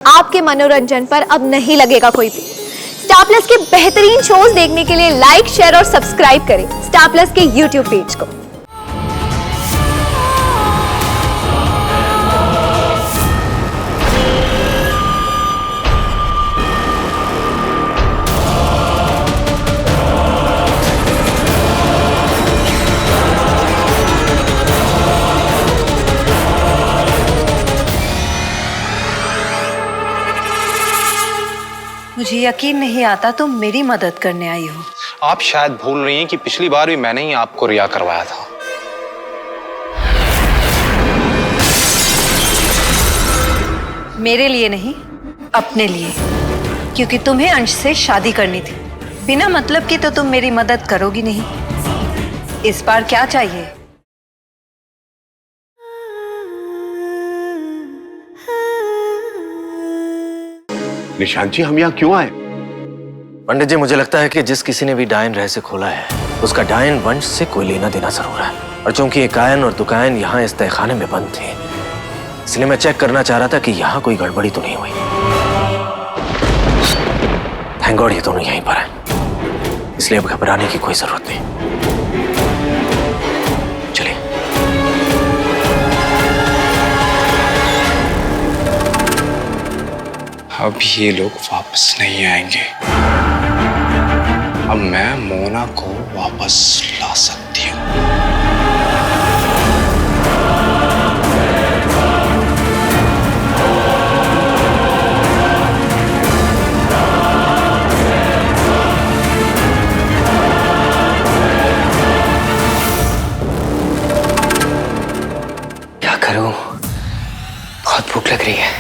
आपके मनोरंजन पर अब नहीं लगेगा कोई भी। स्टार प्लस के बेहतरीन शोज देखने के लिए लाइक, शेयर और सब्सक्राइब करें स्टार प्लस के यूट्यूब पेज को। मुझे यकीन नहीं आता तुम मेरी मदद करने आई हो। आप शायद भूल रही हैं कि पिछली बार भी मैंने ही आपको रिया करवाया था। मेरे लिए नहीं, अपने लिए, क्योंकि तुम्हें अंश से शादी करनी थी। बिना मतलब की तो तुम मेरी मदद करोगी नहीं। इस बार क्या चाहिए? निशांत जी, हम यहाँ क्यों आए? पंडित जी, मुझे लगता है कि जिस किसी ने भी डायन रहस्य खोला है उसका डायन वंश से कोई लेना देना जरूर है। और चूंकि एक कायन और दुकायन यहाँ इस तहखाने में बंद थे, इसलिए मैं चेक करना चाह रहा था कि यहाँ कोई गड़बड़ी तो नहीं हुई। थैंक गॉड ये दोनों यहीं पर हैं, इसलिए अब घबराने की कोई जरूरत नहीं। चलिए। अब ये लोग वापस नहीं आएंगे। अब मैं मोना को वापस ला सकती हूँ। क्या करूं? बहुत भूख लग रही है।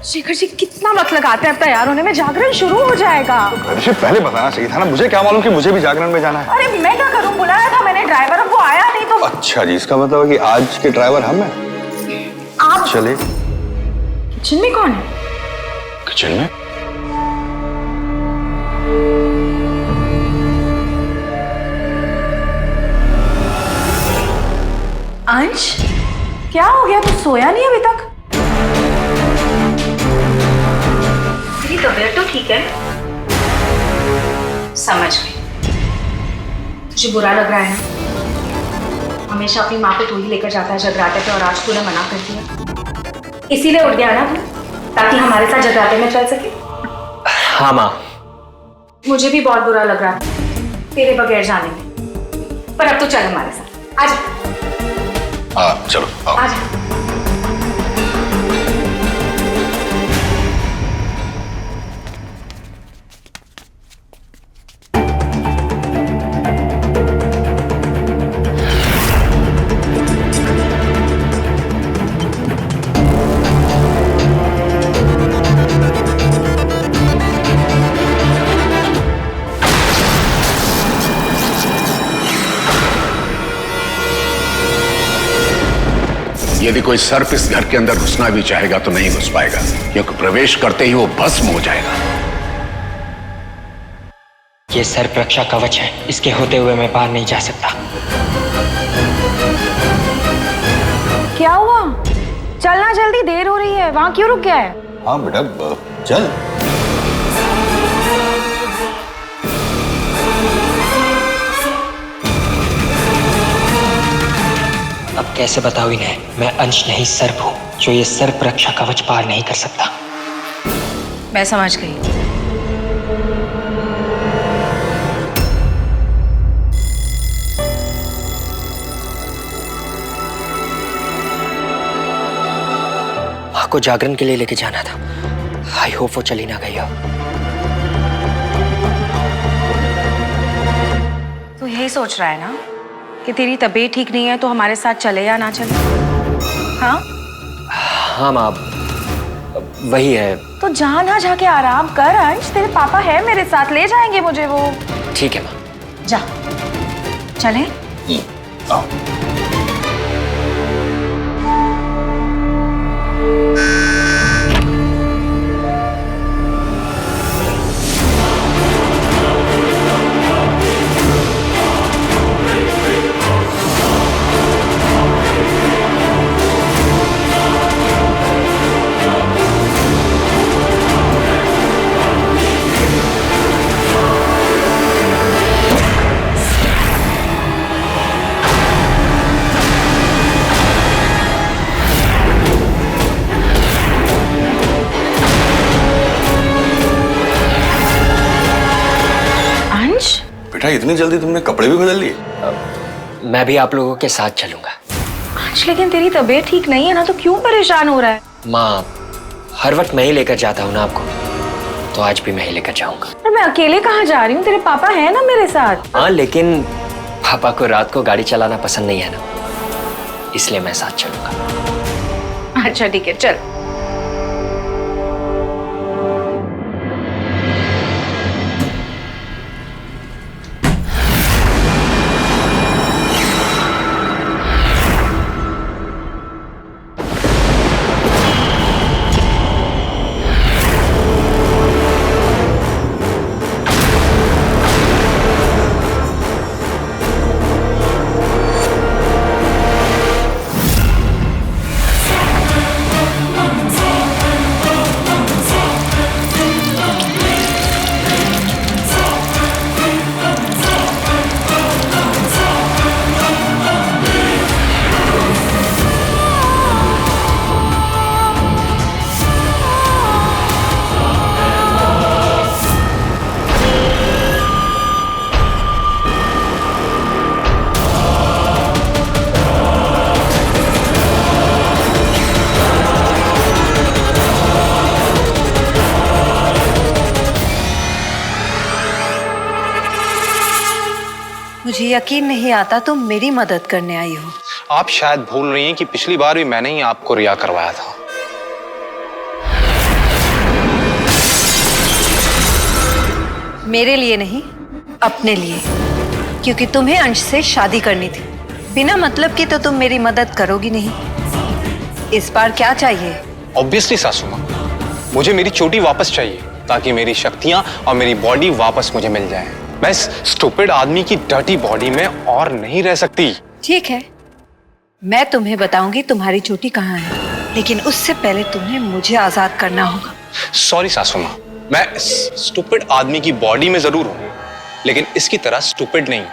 शेखर जी कितना वक्त लगाते हैं अब तैयार होने में, जागरण शुरू हो जाएगा। तो पहले बताना चाहिए था ना, मुझे क्या मालूम कि मुझे भी जागरण में जाना है। अरे मैं क्या करूं, बुलाया था मैंने ड्राइवर, अब वो आया नहीं तो। अच्छा जी, इसका मतलब है कि आज के ड्राइवर हम हैं। आप चले। किचन में कौन है? किचन में? अंश, क्या हो गया? तू सोया नहीं अभी तक? तेरी तबीयत तो ठीक है? समझ गई। तुझे बुरा लग रहा है ना? हमेशा अपनी माँ को तू ही लेकर जाता है जगराते पे, और आज तूने मना कर दिया, इसीलिए उठ गया ना तू, ताकि हमारे साथ जगराते में चल सके। हाँ माँ। मुझे भी बहुत बुरा लग रहा था तेरे बगैर जाने में, पर अब तो चल हमारे साथ। आजा। चलो आओ। आजा। यदि कोई सर्प इस घर के अंदर घुसना भी चाहेगा तो नहीं घुस पाएगा, क्योंकि प्रवेश करते ही वो भस्म हो जाएगा। ये सर्प रक्षा कवच है, इसके होते हुए मैं बाहर नहीं जा सकता। क्या हुआ? चलना जल्दी, देर हो रही है। वहां क्यों रुक गया है? हाँ बेटा, चल। अब कैसे बताऊं इन्हें, मैं अंश नहीं सर्प हूं, जो ये सर्प रक्षा कवच पार नहीं कर सकता। मैं समझ गई। माँ को जागरण के लिए लेके जाना था। आई होप वो चली ना गई हो। तू यही सोच रहा है ना कि तेरी तबीयत ठीक नहीं है तो हमारे साथ चले या ना चले? हाँ हाँ माँ, वही है। तो जा ना, जाके आराम कर अंश, तेरे पापा है मेरे साथ, ले जाएंगे मुझे वो। ठीक है माँ। जा, चले। आओ। बेटा इतनी जल्दी तुमने कपड़े भी बदल लिए? मैं भी आप लोगों के साथ चलूंगा। अंश लेकिन तेरी तबीयत ठीक नहीं है ना, तो क्यों परेशान हो रहा है? माँ, हर वक्त मैं ही लेकर जाता हूँ ना आपको, तो आज भी मैं ही लेकर जाऊंगा। और मैं अकेले कहाँ जा रही हूँ? तेरे पापा है ना मेरे साथ। हाँ, लेकिन पापा को रात को गाड़ी चलाना पसंद नहीं है ना, इसलिए मैं साथ चलूंगा। अच्छा ठीक है, चल। मुझे यकीन नहीं आता तुम मेरी मदद करने आई हो। आप शायद भूल रही हैं कि पिछली बार भी मैंने ही आपको रिया करवाया था। मेरे लिए नहीं, अपने लिए, क्योंकि तुम्हें अंश से शादी करनी थी। बिना मतलब की तो तुम मेरी मदद करोगी नहीं। इस बार क्या चाहिए? ऑब्वियसली सासू माँ, मुझे मेरी चोटी वापस चाहिए ताकि मेरी शक्तियां और मेरी बॉडी वापस मुझे मिल जाए। मैं इस स्टूपिड आदमी की डर्टी बॉडी में और नहीं रह सकती। ठीक है, मैं तुम्हें बताऊंगी तुम्हारी चोटी कहाँ है, लेकिन उससे पहले तुम्हें मुझे आजाद करना होगा। सॉरी सासू माँ, मैं इस स्टूपिड आदमी की बॉडी में जरूर हूँ, लेकिन इसकी तरह स्टूपिड नहीं।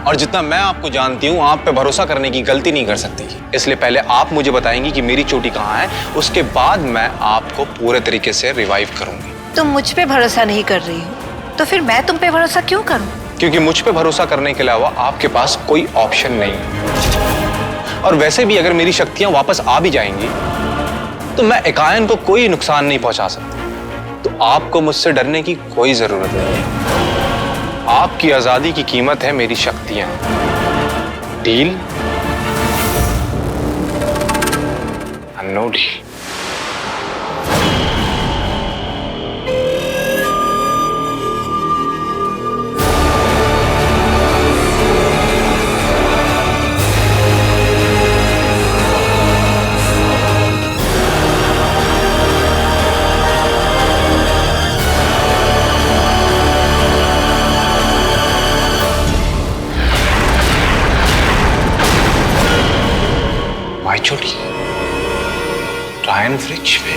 और जितना मैं आपको जानती हूँ, आप पे भरोसा करने की गलती नहीं कर सकती। इसलिए पहले आप मुझे बताएंगी कि मेरी चोटी कहाँ है, उसके बाद मैं आपको पूरे तरीके से रिवाइव करूंगी। तुम मुझ पे भरोसा नहीं कर रही हो, तो फिर मैं तुम पे भरोसा क्यों करूं? क्योंकि मुझ पे भरोसा करने के अलावा आपके पास कोई ऑप्शन नहीं है। और वैसे भी अगर मेरी शक्तियां वापस आ भी जाएंगी, तो मैं एकायन को कोई नुकसान नहीं पहुंचा सकता। तो आपको मुझसे डरने की कोई जरूरत नहीं है। आपकी आजादी की कीमत है मेरी शक्तियां। डील? No deal. चोटी रायन वृक्ष पे।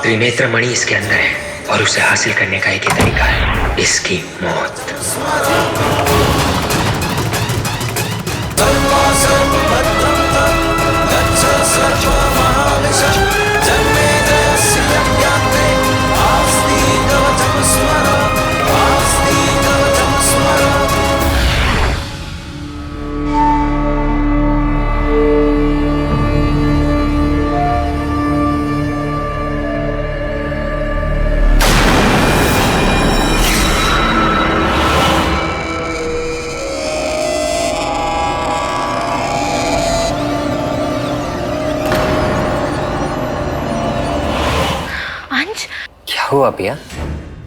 त्रिनेत्र मणि इसके अंदर है और उसे हासिल करने का एक ही तरीका है, इसकी मौत। क्या हुआ पिया?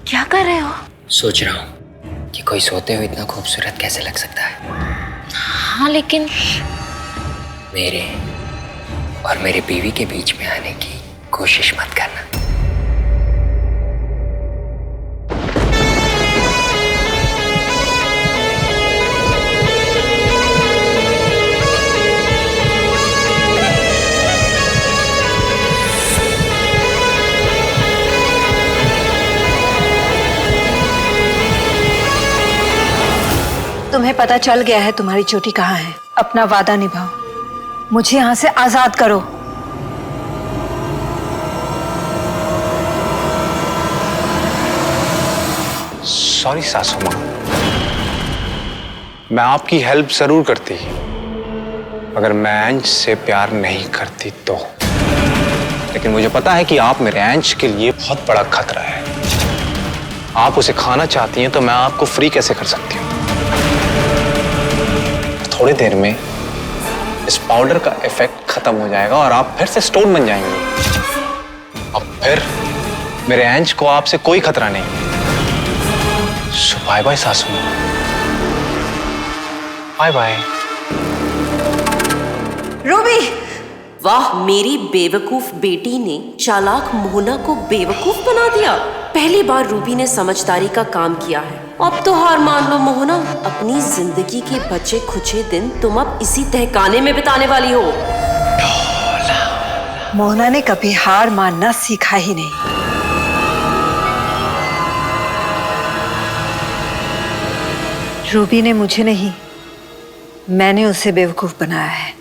क्या कर रहे हो? सोच रहा हूँ कि कोई सोते हुए इतना खूबसूरत कैसे लग सकता है। हाँ लेकिन मेरे और मेरी बीवी के बीच में आने की कोशिश मत करना। तुम्हें पता चल गया है तुम्हारी चोटी कहाँ है। अपना वादा निभाओ, मुझे यहाँ से आजाद करो। सॉरी सासू माँ, मैं आपकी हेल्प जरूर करती अगर मैं अंश से प्यार नहीं करती तो। लेकिन मुझे पता है कि आप मेरे अंश के लिए बहुत बड़ा खतरा है। आप उसे खाना चाहती हैं तो मैं आपको फ्री कैसे कर सकती हूँ? थोड़ी देर में इस पाउडर का इफेक्ट खत्म हो जाएगा और आप फिर से स्टोन बन जाएंगे। अब फिर मेरे अंश को आपसे कोई खतरा नहीं। सो बाय बाय सासू माँ, बाय बाय। रूबी, वाह, मेरी बेवकूफ बेटी ने चालाक मोहना को बेवकूफ बना दिया। पहली बार रूबी ने समझदारी का काम किया है। अब तो हार मान लो मोहना, अपनी जिंदगी के बचे खुचे दिन तुम अब इसी तहखाने में बिताने वाली हो। मोहना ने कभी हार मानना सीखा ही नहीं। रूबी ने मुझे नहीं, मैंने उसे बेवकूफ बनाया है।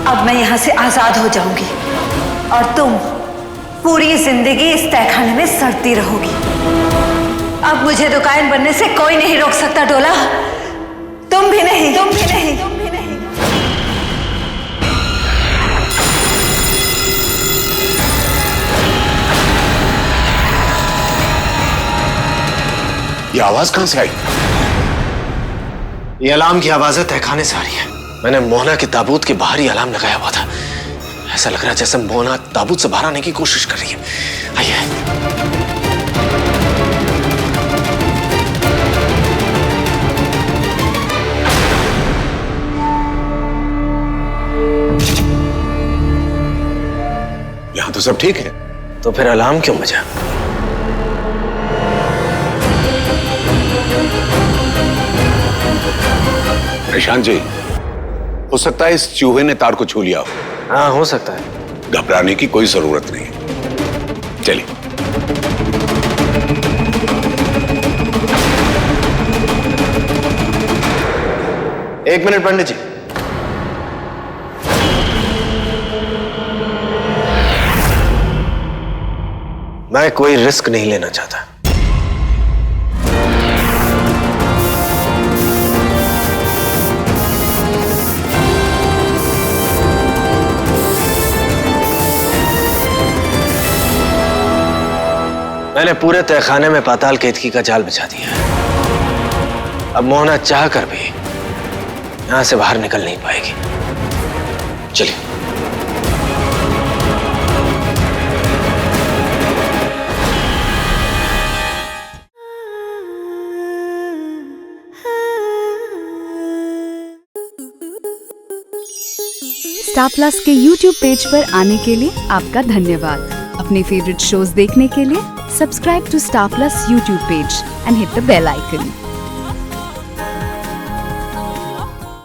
अब मैं यहाँ से आजाद हो जाऊंगी और तुम पूरी जिंदगी इस तहखाने में सड़ती रहोगी। अब मुझे दुकान बनने से कोई नहीं रोक सकता डोला, तुम भी नहीं, तुम भी नहीं, तुम भी नहीं। ये आवाज कहां से आई? ये अलार्म की आवाजें तहखाने से आ रही है। मैंने मोहना के ताबूत के बाहर ही अलार्म लगाया हुआ था। ऐसा लग रहा है जैसे मोहना ताबूत से बाहर आने की कोशिश कर रही है। आइए। यहां तो सब ठीक है। तो फिर अलार्म क्यों बजा? प्रशांत जी, हो सकता है इस चूहे ने तार को छू लिया हो। हाँ, हो सकता है। घबराने की कोई जरूरत नहीं। चलिए। एक मिनट पंडित जी। मैं कोई रिस्क नहीं लेना चाहता। मैंने पूरे तहखाने में पाताल केतकी का जाल बिछा दिया है। अब मोहना चाह कर भी यहां से बाहर निकल नहीं पाएगी। चलिए। स्टार प्लस के YouTube पेज पर आने के लिए आपका धन्यवाद। अपने फेवरेट शोज देखने के लिए subscribe to Star Plus YouTube page and hit the bell icon.